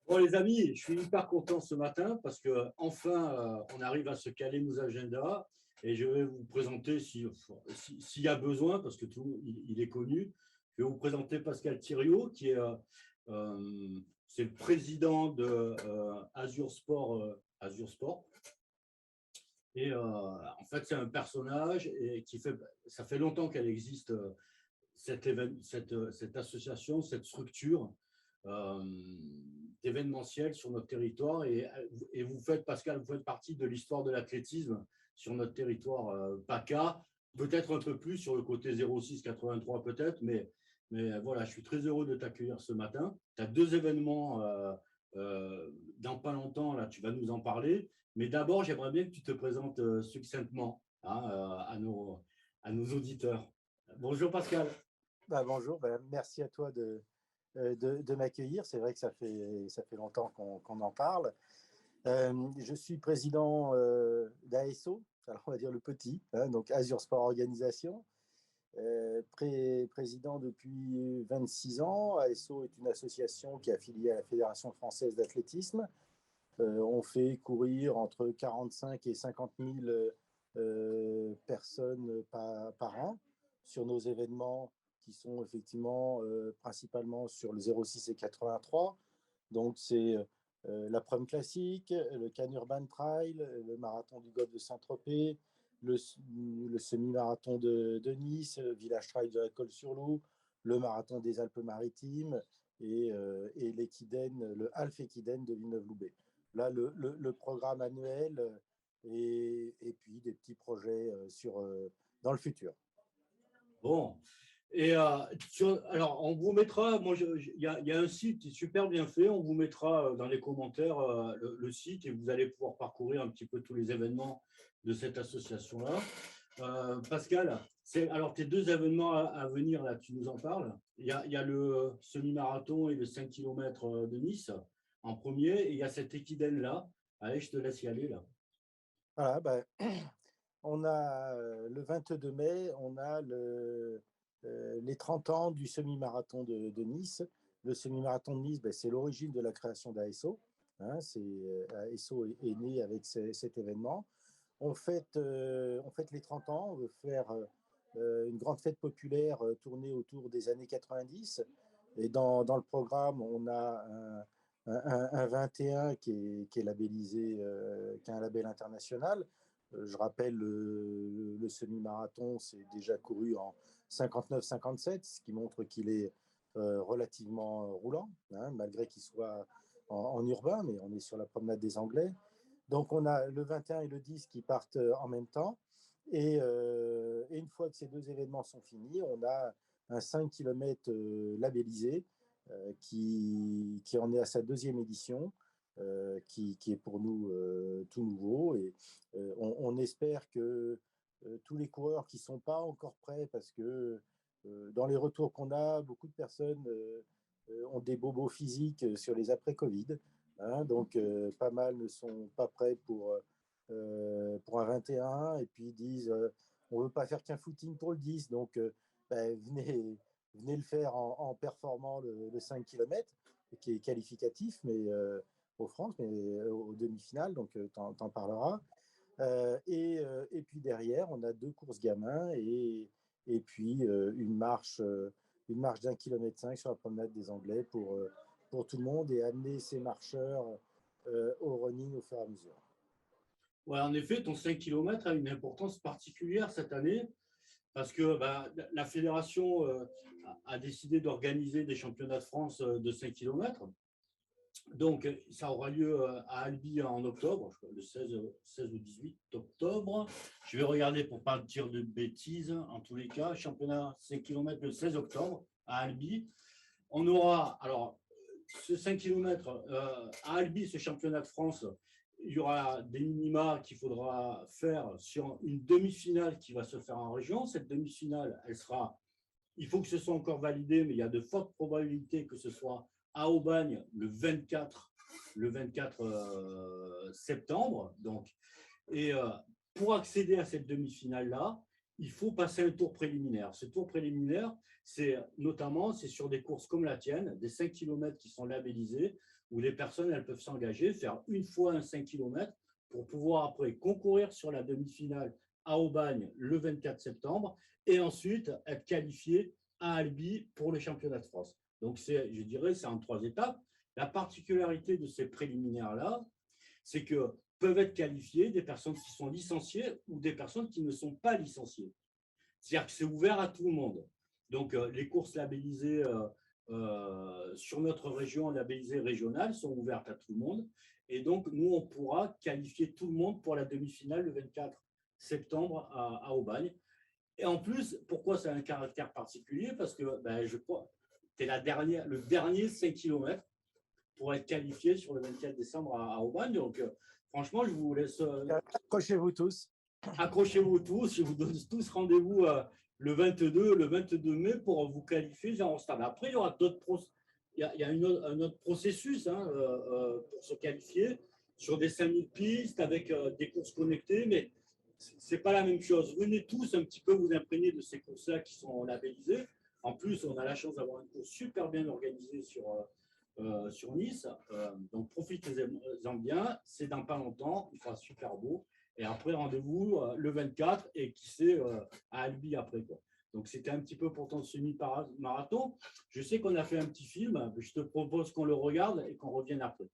Bon, les amis, je suis hyper content ce matin parce que enfin, on arrive à se caler nos agendas et je vais vous présenter, s'il y a besoin, parce que il est connu, je vais vous présenter Pascal Thiriot, qui est c'est le président de Azure Sport. Azure Sport. Et en fait, c'est un personnage et ça fait longtemps qu'elle existe, cette association, cette structure euh, d'événementiel sur notre territoire. Et vous faites, Pascal, vous faites partie de l'histoire de l'athlétisme sur notre territoire PACA, peut-être un peu plus sur le côté 06-83 peut-être, mais voilà, je suis très heureux de t'accueillir ce matin. Tu as deux événements dans pas longtemps, là, tu vas nous en parler. Mais d'abord, j'aimerais bien que tu te présentes succinctement, hein, à nos auditeurs. Bonjour Pascal. Bonjour, merci à toi de m'accueillir. C'est vrai que ça fait longtemps qu'on en parle. Je suis président d'ASO, alors on va dire le petit, hein, donc Azure Sport Organisation, président depuis 26 ans. ASO est une association qui est affiliée à la Fédération française d'athlétisme. On fait courir entre 45 et 50 000 personnes par an sur nos événements qui sont effectivement principalement sur le 06 et 83. Donc, c'est la Prum Classique, le Cannes Urban Trail, le marathon du Golfe de Saint-Tropez, le semi-marathon de Nice, le Village Trail de la Colle-sur-Loup, le marathon des Alpes-Maritimes et l'Equiden, le Half Equiden de Villeneuve-Loubet. Là, le programme annuel et puis des petits projets dans le futur. Bon. Et alors, on vous mettra, il y a un site qui est super bien fait, on vous mettra dans les commentaires le site et vous allez pouvoir parcourir un petit peu tous les événements de cette association-là. Pascal, alors tes deux événements à venir, là, tu nous en parles. Il y a le semi-marathon et le 5 km de Nice en premier, et il y a cet équidène-là. Allez, je te laisse y aller, là. Voilà, on a le 22 mai, on a les 30 ans du semi-marathon de Nice. Le semi-marathon de Nice, c'est l'origine de la création d'ASO. Hein, ASO est né avec cet événement. On fête les 30 ans, on veut faire une grande fête populaire tournée autour des années 90. Et dans le programme, on a un 21 qui est labellisé, qui a un label international. Je rappelle, le semi-marathon, c'est déjà couru en 59-57, ce qui montre qu'il est relativement roulant, hein, malgré qu'il soit en urbain, mais on est sur la promenade des Anglais. Donc on a le 21 et le 10 qui partent en même temps. Et une fois que ces deux événements sont finis, on a un 5 km labellisé qui en est à sa deuxième édition, qui est pour nous tout nouveau. Et on espère que tous les coureurs qui ne sont pas encore prêts, parce que dans les retours qu'on a, beaucoup de personnes ont des bobos physiques sur les après-Covid. Hein, donc, pas mal ne sont pas prêts pour un 21 et puis ils disent on ne veut pas faire qu'un footing pour le 10. Donc, venez le faire en performant le 5 km, qui est qualificatif, mais aux France, mais aux demi-finales, donc t'en parleras. Et puis derrière, on a deux courses gamins et puis une marche d'1,5 km sur la promenade des Anglais pour tout le monde et amener ces marcheurs au running au fur et à mesure. Ouais, en effet, ton 5 km a une importance particulière cette année parce que la fédération a décidé d'organiser des championnats de France de 5 km. Donc, ça aura lieu à Albi en octobre, le 16 ou 18 octobre. Je vais regarder pour ne pas dire de bêtises. En tous les cas, championnat 5 km le 16 octobre à Albi. On aura, alors, ce 5 km à Albi, ce championnat de France, il y aura des minima qu'il faudra faire sur une demi-finale qui va se faire en région. Cette demi-finale, il faut que ce soit encore validé, mais il y a de fortes probabilités que ce soit à Aubagne le 24 septembre. Donc, et pour accéder à cette demi-finale-là, il faut passer un tour préliminaire. Ce tour préliminaire, c'est sur des courses comme la tienne, des 5 km qui sont labellisés, où les personnes elles peuvent s'engager, faire une fois un 5 km pour pouvoir après concourir sur la demi-finale à Aubagne le 24 septembre et ensuite être qualifié à Albi pour le championnat de France. Donc, je dirais, c'est en 3 étapes. La particularité de ces préliminaires-là, c'est que peuvent être qualifiées des personnes qui sont licenciées ou des personnes qui ne sont pas licenciées. C'est-à-dire que c'est ouvert à tout le monde. Donc, les courses labellisées sur notre région, labellisées régionales, sont ouvertes à tout le monde. Et donc, nous, on pourra qualifier tout le monde pour la demi-finale le 24 septembre à Aubagne. Et en plus, pourquoi ça a un caractère particulier? Parce que je crois que tu es le dernier 5 km pour être qualifié sur le 24 décembre à Aubagne. Donc, franchement, je vous laisse. Accrochez-vous tous. Accrochez-vous tous. Je vous donne tous rendez-vous le 22 mai pour vous qualifier en stade. Après, il y aura d'autres il y a un autre processus pour se qualifier sur des 5000 pistes avec des courses connectées, mais c'est pas la même chose. Venez tous un petit peu vous imprégner de ces courses-là qui sont labellisées. En plus, on a la chance d'avoir une course super bien organisée sur Nice. Donc, profitez-en bien. C'est dans pas longtemps. Il fera super beau. Et après, rendez-vous le 24 et qui sait à Albi après, quoi. Donc, c'était un petit peu pour ton semi-marathon. Je sais qu'on a fait un petit film. Je te propose qu'on le regarde et qu'on revienne après.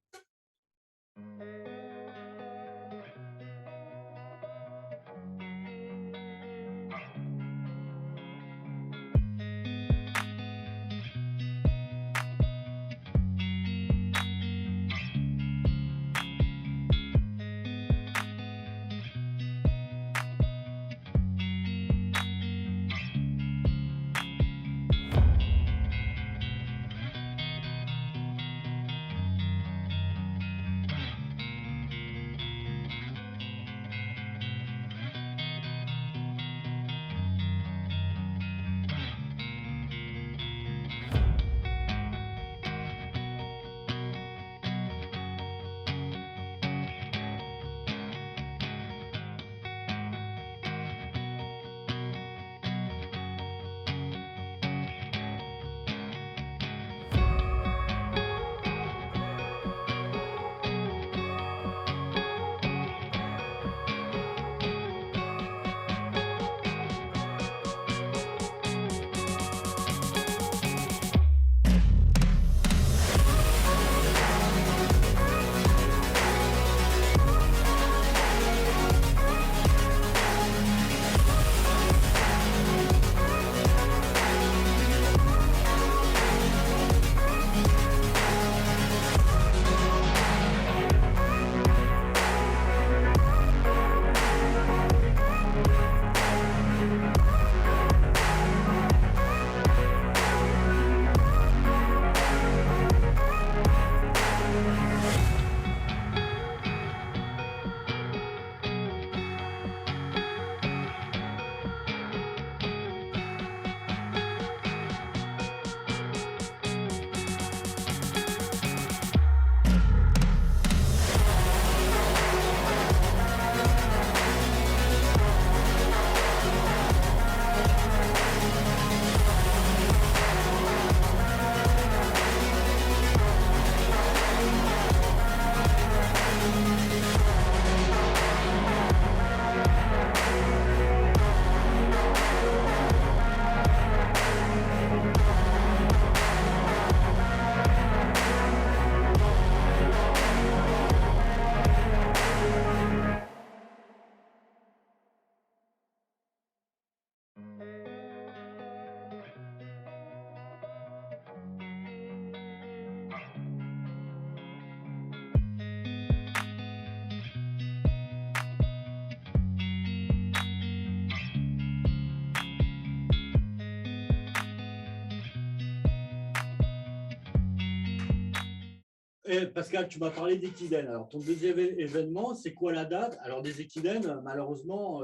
Et Pascal, tu m'as parlé d'Equiden. Alors, ton deuxième événement, c'est quoi la date? Alors, des Equiden, malheureusement,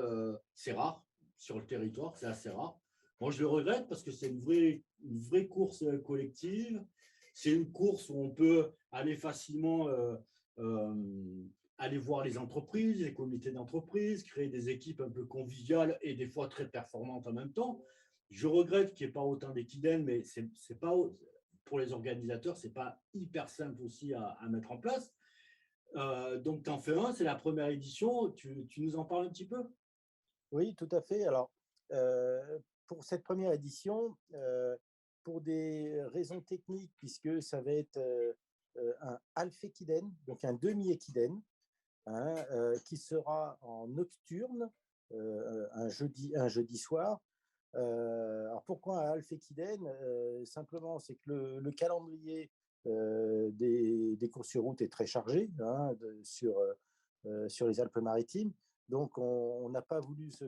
c'est rare sur le territoire, c'est assez rare. Moi, je le regrette parce que c'est une vraie course collective. C'est une course où on peut aller facilement aller voir les entreprises, les comités d'entreprise, créer des équipes un peu conviviales et des fois très performantes en même temps. Je regrette qu'il n'y ait pas autant d'équidènes, mais c'est pas, pour les organisateurs, c'est pas hyper simple aussi à mettre en place. Donc, tu en fais un, c'est la première édition. Tu nous en parles un petit peu? Oui, tout à fait. Alors, pour cette première édition, pour des raisons techniques, puisque ça va être un half-équidène, donc un demi-équidène, hein, qui sera en nocturne, un jeudi soir. Alors pourquoi un half-équidène? Simplement, c'est que le calendrier des courses sur route est très chargé, hein, sur les Alpes-Maritimes. Donc, on n'a pas voulu se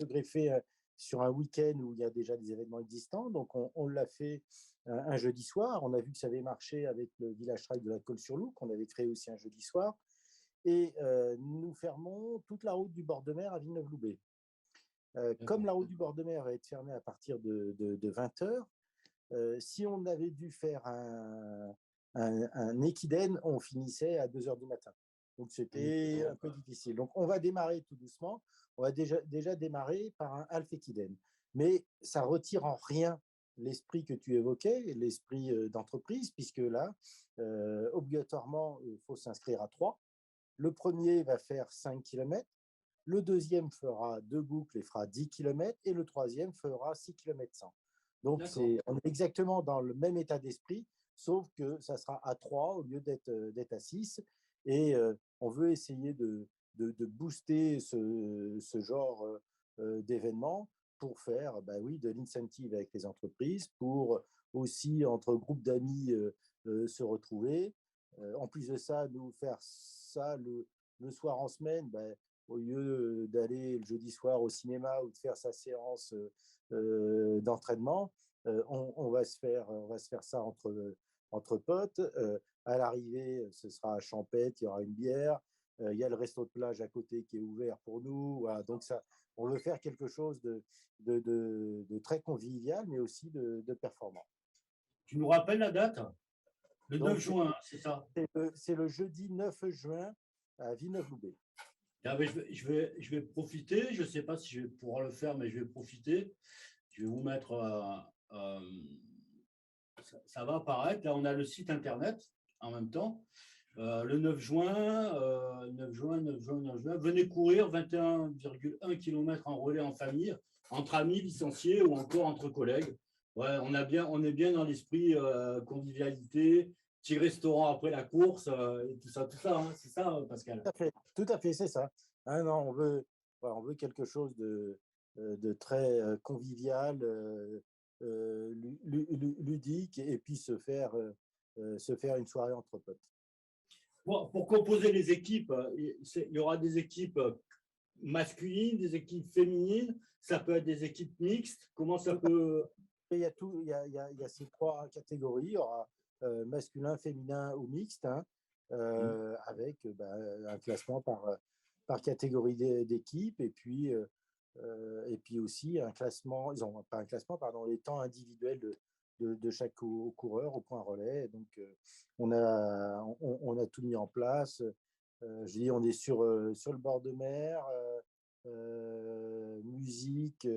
greffer sur un week-end où il y a déjà des événements existants. Donc, on l'a fait un jeudi soir. On a vu que ça avait marché avec le village trail de la Colle-sur-Loup, qu'on avait créé aussi un jeudi soir. Et nous fermons toute la route du bord de mer à Villeneuve-Loubet. Comme la route du bord de mer va être fermée à partir de 20 heures, si on avait dû faire un équidène, on finissait à 2 heures du matin. Donc, c'était un peu difficile. Donc, on va démarrer tout doucement. On va déjà démarrer par un half équidène. Mais ça retire en rien l'esprit que tu évoquais, l'esprit d'entreprise, puisque là, obligatoirement, il faut s'inscrire à 3. Le premier va faire 5 km. Le deuxième fera 2 boucles et fera 10 km. Et le troisième fera 6 km 100. Donc, on est exactement dans le même état d'esprit, sauf que ça sera à 3 au lieu d'être à 6. Et on veut essayer de booster ce genre d'événement pour faire oui, de l'incentive avec les entreprises, pour aussi, entre groupes d'amis, se retrouver. En plus de ça, nous faire ça le soir en semaine, au lieu d'aller le jeudi soir au cinéma ou de faire sa séance d'entraînement, on va se faire ça entre potes. À l'arrivée, ce sera à Champêtre, il y aura une bière. Il y a le resto de plage à côté qui est ouvert pour nous. Voilà. Donc, ça, on veut faire quelque chose de très convivial, mais aussi de performant. Tu nous rappelles la date? Le 9 Donc, juin, c'est ça? c'est le jeudi 9 juin à Villeneuve-Loubet. Ah, je vais profiter. Je ne sais pas si je vais pouvoir le faire, mais je vais profiter. Je vais vous mettre. Ça va apparaître. Là, on a le site internet en même temps. Le 9 juin, 9 juin, 9 juin, 9 juin, venez courir 21,1 km en relais en famille, entre amis, licenciés ou encore entre collègues. Ouais, on est bien dans l'esprit convivialité, petit restaurant après la course, et tout ça, hein. C'est ça, Pascal? Tout à fait, c'est ça. Hein, non, on veut quelque chose de très convivial, ludique, et puis se faire une soirée entre potes. Pour composer les équipes, il y aura des équipes masculines, des équipes féminines, ça peut être des équipes mixtes. Comment ça peut… Il y a il y a ces 3 catégories. Il y aura masculin, féminin ou mixte, hein, avec un classement par catégorie d'équipe, et puis aussi un classement, ils ont pas un classement, pardon, les temps individuels de chaque coureur au point relais. Donc, on a tout mis en place. Je dis, on est sur le bord de mer, musique,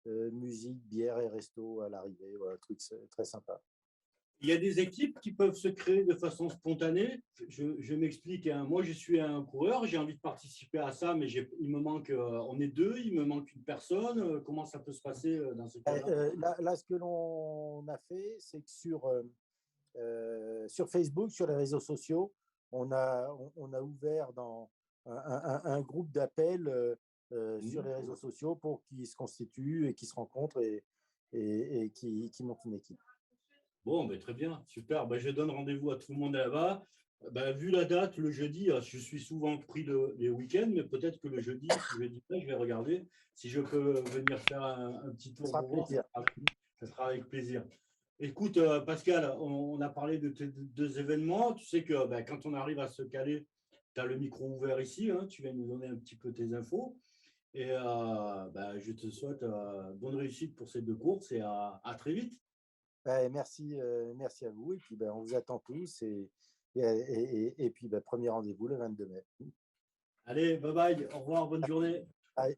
bière et resto à l'arrivée. Voilà, truc très sympa. Il y a des équipes qui peuvent se créer de façon spontanée. Je m'explique, hein. Moi, je suis un coureur, j'ai envie de participer à ça, mais il me manque, on est deux, il me manque une personne. Comment ça peut se passer dans ce cas-là? Là, ce que l'on a fait, c'est que sur Facebook, sur les réseaux sociaux, on a ouvert un groupe d'appel sur les réseaux sociaux pour qu'ils se constituent et qu'ils se rencontrent et qui montent une équipe. Bon, ben, très bien, super. Ben, je donne rendez-vous à tout le monde là-bas. Ben, vu la date, le jeudi, je suis souvent pris les week-ends, mais peut-être que le jeudi, si je dis pas, je vais regarder si je peux venir faire un petit tour pour voir. Ça sera avec plaisir. Écoute, Pascal, on a parlé de tes deux événements. Tu sais que quand on arrive à se caler, tu as le micro ouvert ici. Hein, tu viens nous donner un petit peu tes infos. Et je te souhaite bonne réussite pour ces deux courses et à très vite. Merci à vous. Et puis, on vous attend tous. Et puis, premier rendez-vous le 22 mai. Allez, bye bye, au revoir, bonne journée. Bye.